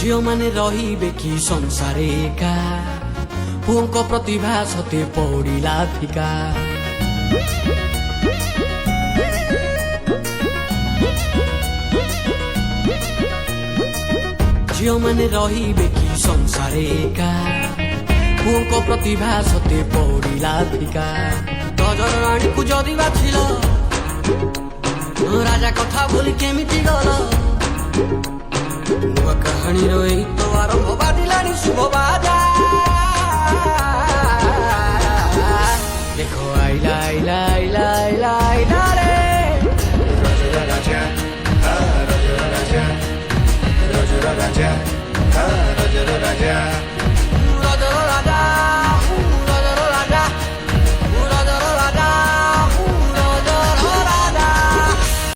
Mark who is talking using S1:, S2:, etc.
S1: ଝିଅ ମାନେ ରହିବେ କି ସଂସାରେ ଏକା, ପୁଅଙ୍କ ପ୍ରତିଭା ସତେ ପଡ଼ିଲା ଫିକା। ଝିଅ ମାନେ ରହିବେ କି ସଂସାରେ ଏକା, ପୁଅଙ୍କ ପ୍ରତିଭା ସତେ ପଡ଼ିଲା ଫିକା। ଗଜର ରାଣୀକୁ ଯଦି ବାଛିଲ, ରାଜା କଥା ବୋଲି କେମିତି ଗଲ? ନୂଆ କାହାଣୀର ଏଇ ତ ଆରମ୍ଭ, ବାଜିଲାଣି ଶୁଭ ବାଜା। ଦେଖ ଆଇଲା ଆଇଲା ଆଇଲା ଆଇଲା ଆଇଲା ରେ
S2: ରଜର ରାଜା, ରଜର ରାଜା, ରଜର ରାଜା, ରଜର ରାଜା।